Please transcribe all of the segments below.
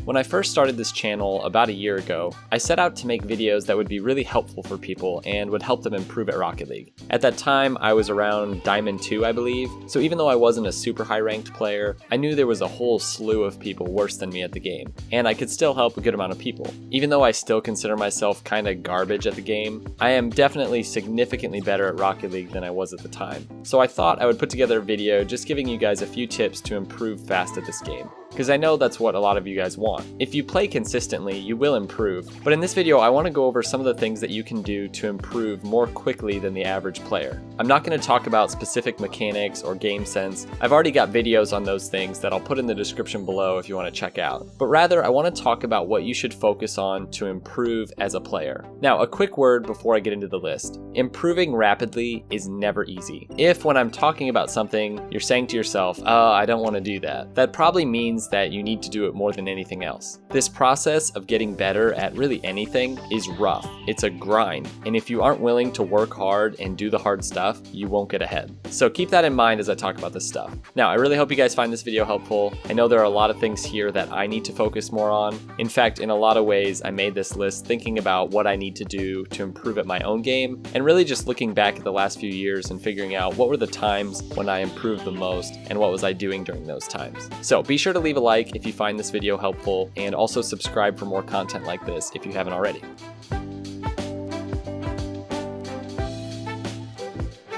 When I first started this channel about a year ago, I set out to make videos that would be really helpful for people and would help them improve at Rocket League. At that time, I was around Diamond 2, I believe, so even though I wasn't a super high ranked player, I knew there was a whole slew of people worse than me at the game, and I could still help a good amount of people. Even though I still consider myself kinda garbage at the game, I am definitely significantly better at Rocket League than I was at the time. So I thought I would put together a video just giving you guys a few tips to improve fast at this game, because I know that's what a lot of you guys want. If you play consistently, you will improve, but in this video I want to go over some of the things that you can do to improve more quickly than the average player. I'm not going to talk about specific mechanics or game sense. I've already got videos on those things that I'll put in the description below if you want to check out. But rather, I want to talk about what you should focus on to improve as a player. Now, a quick word before I get into the list. Improving rapidly is never easy. If when I'm talking about something, you're saying to yourself, oh, I don't want to do that, that probably means that you need to do it more than anything else. This process of getting better at really anything is rough. It's a grind, and if you aren't willing to work hard and do the hard stuff, you won't get ahead. So keep that in mind as I talk about this stuff. Now, I really hope you guys find this video helpful. I know there are a lot of things here that I need to focus more on. In fact, in a lot of ways, I made this list thinking about what I need to do to improve at my own game, and really just looking back at the last few years and figuring out what were the times when I improved the most and what was I doing during those times. So be sure to leave a like if you find this video helpful, and also subscribe for more content like this if you haven't already.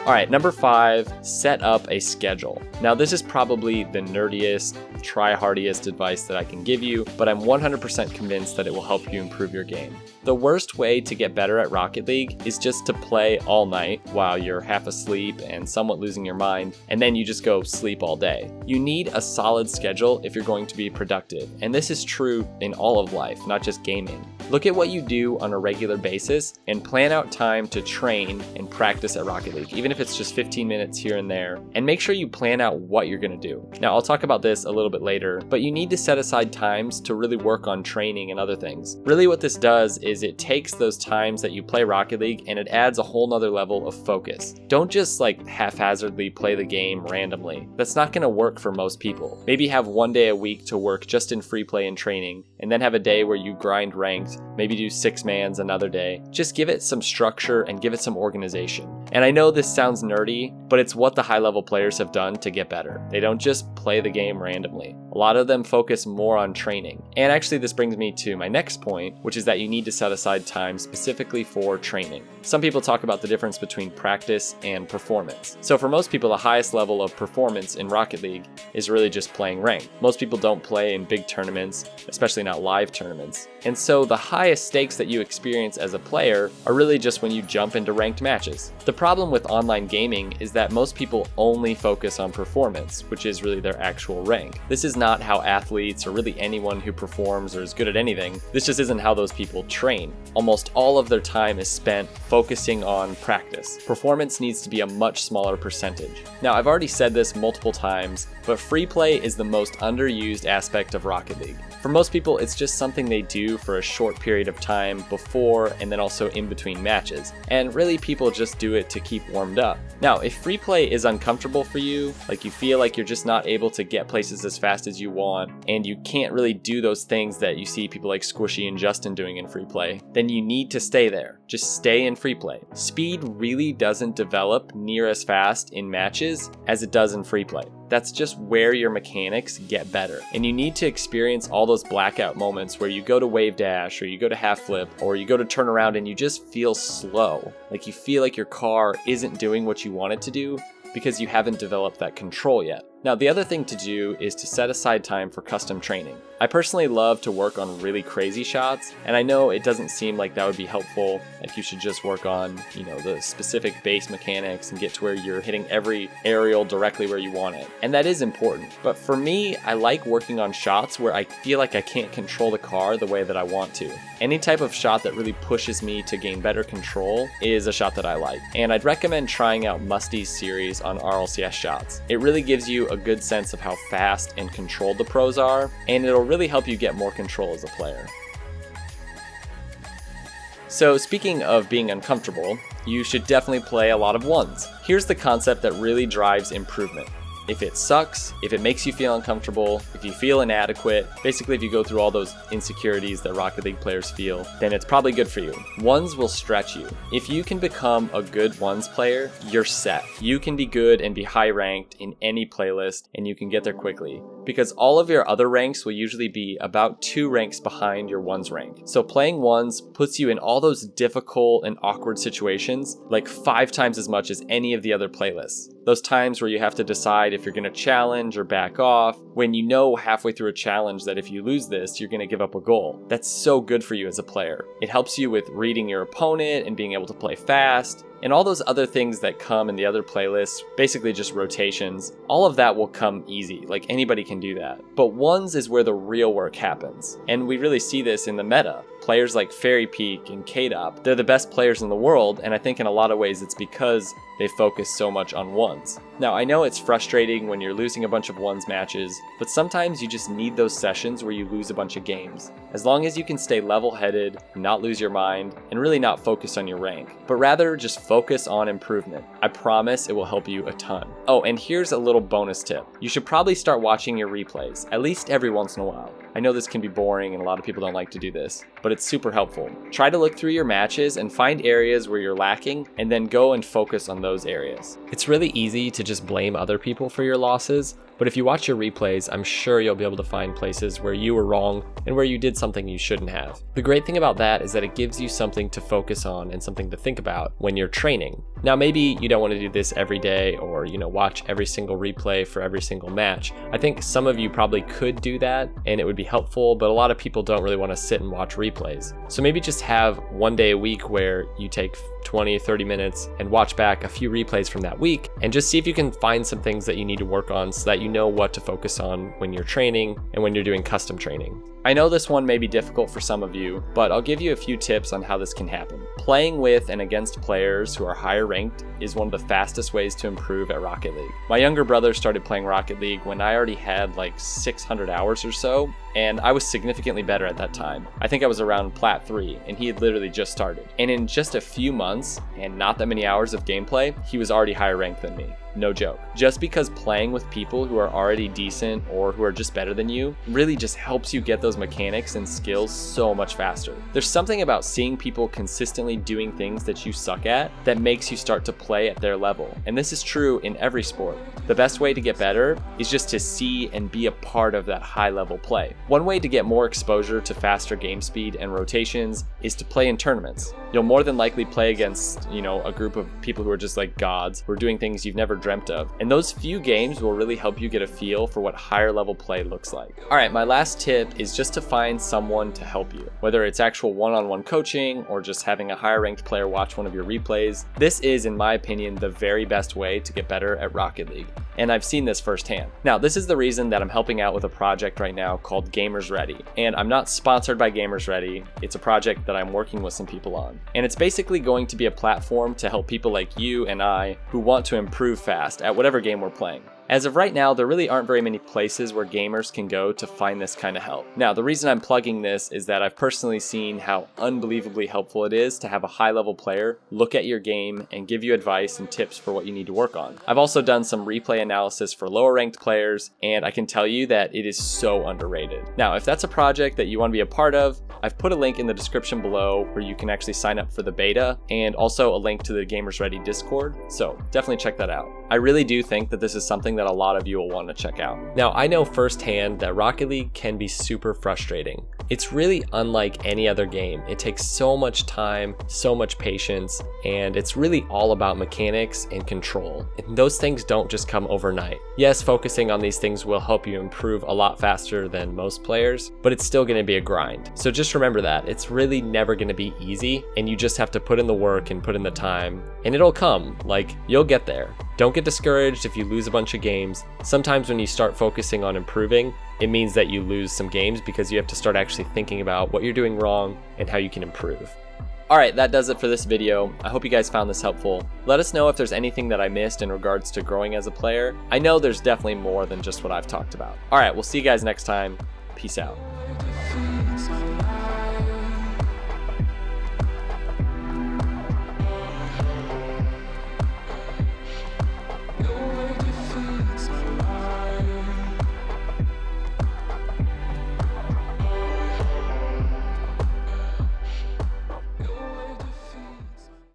Alright, number 5, set up a schedule. Now this is probably the nerdiest, try-hardiest advice that I can give you, but I'm 100% convinced that it will help you improve your game. The worst way to get better at Rocket League is just to play all night while you're half asleep and somewhat losing your mind, and then you just go sleep all day. You need a solid schedule if you're going to be productive, and this is true in all of life, not just gaming. Look at what you do on a regular basis and plan out time to train and practice at Rocket League, even if it's just 15 minutes here and there, and make sure you plan out what you're going to do. Now, I'll talk about this a little bit later, but you need to set aside times to really work on training and other things. Really what this does is it takes those times that you play Rocket League and it adds a whole nother level of focus. Don't just like haphazardly play the game randomly. That's not going to work for most people. Maybe have one day a week to work just in free play and training, and then have a day where you grind ranked, maybe do 6-mans another day. Just give it some structure and give it some organization. And I know this sounds nerdy, but it's what the high-level players have done to get better. They don't just play the game randomly. A lot of them focus more on training. And actually this brings me to my next point, which is that you need to set aside time specifically for training. Some people talk about the difference between practice and performance. So for most people, the highest level of performance in Rocket League is really just playing ranked. Most people don't play in big tournaments, especially not live tournaments. And so the highest stakes that you experience as a player are really just when you jump into ranked matches. The problem with online gaming is that most people only focus on performance, which is really their actual rank. This is not how athletes, or really anyone who performs or is good at anything, this just isn't how those people train. Almost all of their time is spent focusing on practice. Performance needs to be a much smaller percentage. Now, I've already said this multiple times, but free play is the most underused aspect of Rocket League. For most people, it's just something they do for a short period of time before and then also in between matches. And really, people just do it to keep warmed up. Now, if free play is uncomfortable for you, like you feel like you're just not able to get places as fast as you want, and you can't really do those things that you see people like Squishy and Justin doing in free play, then you need to stay there. Just stay in free play. Speed really doesn't develop near as fast in matches as it does in free play. That's just where your mechanics get better. And you need to experience all those blackout moments where you go to wave dash, or you go to half flip, or you go to turn around and you just feel slow. Like you feel like your car isn't doing what you want it to do because you haven't developed that control yet. Now, the other thing to do is to set aside time for custom training. I personally love to work on really crazy shots, and I know it doesn't seem like that would be helpful, like you should just work on, the specific base mechanics and get to where you're hitting every aerial directly where you want it. And that is important. But for me, I like working on shots where I feel like I can't control the car the way that I want to. Any type of shot that really pushes me to gain better control is a shot that I like. And I'd recommend trying out Musty's series on RLCS shots. It really gives you a good sense of how fast and controlled the pros are, and it'll really help you get more control as a player. So speaking of being uncomfortable, you should definitely play a lot of ones. Here's the concept that really drives improvement. If it sucks, if it makes you feel uncomfortable, if you feel inadequate, basically if you go through all those insecurities that Rocket League players feel, then it's probably good for you. Ones will stretch you. If you can become a good ones player, you're set. You can be good and be high ranked in any playlist, and you can get there quickly, because all of your other ranks will usually be about 2 ranks behind your ones rank. So playing ones puts you in all those difficult and awkward situations like 5 times as much as any of the other playlists. Those times where you have to decide if you're going to challenge or back off, when you know halfway through a challenge that if you lose this, you're going to give up a goal. That's so good for you as a player. It helps you with reading your opponent and being able to play fast. And all those other things that come in the other playlists, basically just rotations, all of that will come easy, like anybody can do that. But ones is where the real work happens. And we really see this in the meta. Players like Fairy Peak and K-Dop, they're the best players in the world, and I think in a lot of ways it's because they focus so much on ones. Now, I know it's frustrating when you're losing a bunch of ones matches, but sometimes you just need those sessions where you lose a bunch of games. As long as you can stay level-headed, not lose your mind, and really not focus on your rank, but rather just focus on improvement. I promise it will help you a ton. Oh, and here's a little bonus tip. You should probably start watching your replays, at least every once in a while. I know this can be boring and a lot of people don't like to do this, but it's super helpful. Try to look through your matches and find areas where you're lacking, and then go and focus on those areas. It's really easy to just blame other people for your losses, but if you watch your replays, I'm sure you'll be able to find places where you were wrong and where you did something you shouldn't have. The great thing about that is that it gives you something to focus on and something to think about when you're training. Now, maybe you don't want to do this every day or, watch every single replay for every single match. I think some of you probably could do that and it would be helpful, but a lot of people don't really want to sit and watch replays. So maybe just have one day a week where you take 20, 30 minutes and watch back a few replays from that week and just see if you can find some things that you need to work on so that you know what to focus on when you're training and when you're doing custom training. I know this one may be difficult for some of you, but I'll give you a few tips on how this can happen. Playing with and against players who are higher ranked is one of the fastest ways to improve at Rocket League. My younger brother started playing Rocket League when I already had like 600 hours or so, and I was significantly better at that time. I think I was around Plat 3, and he had literally just started. And in just a few months, and not that many hours of gameplay, he was already higher ranked than me. No joke. Just because playing with people who are already decent or who are just better than you really just helps you get those mechanics and skills so much faster. There's something about seeing people consistently doing things that you suck at that makes you start to play at their level. And this is true in every sport. The best way to get better is just to see and be a part of that high level play. One way to get more exposure to faster game speed and rotations is to play in tournaments. You'll more than likely play against, a group of people who are just like gods, who are doing things you've never dreamt of. And those few games will really help you get a feel for what higher level play looks like. All right, my last tip is just to find someone to help you, whether it's actual one-on-one coaching or just having a higher ranked player watch one of your replays. This is, in my opinion, the very best way to get better at Rocket League. And I've seen this firsthand. Now, this is the reason that I'm helping out with a project right now called GAMERSRDY. And I'm not sponsored by GAMERSRDY. It's a project that I'm working with some people on. And it's basically going to be a platform to help people like you and I who want to improve fast at whatever game we're playing. As of right now, there really aren't very many places where gamers can go to find this kind of help. Now, the reason I'm plugging this is that I've personally seen how unbelievably helpful it is to have a high-level player look at your game and give you advice and tips for what you need to work on. I've also done some replay analysis for lower-ranked players, and I can tell you that it is so underrated. Now, if that's a project that you want to be a part of, I've put a link in the description below where you can actually sign up for the beta, and also a link to the GAMERSRDY Discord, so definitely check that out. I really do think that this is something that a lot of you will want to check out. Now, I know firsthand that Rocket League can be super frustrating. It's really unlike any other game. It takes so much time, so much patience, and it's really all about mechanics and control. And those things don't just come overnight. Yes, focusing on these things will help you improve a lot faster than most players, but it's still going to be a grind. So just remember that. It's really never going to be easy, and you just have to put in the work and put in the time, and it'll come. Like, you'll get there. Don't get discouraged if you lose a bunch of games. Sometimes when you start focusing on improving, it means that you lose some games because you have to start actually thinking about what you're doing wrong and how you can improve. Alright, that does it for this video. I hope you guys found this helpful. Let us know if there's anything that I missed in regards to growing as a player. I know there's definitely more than just what I've talked about. Alright, we'll see you guys next time. Peace out.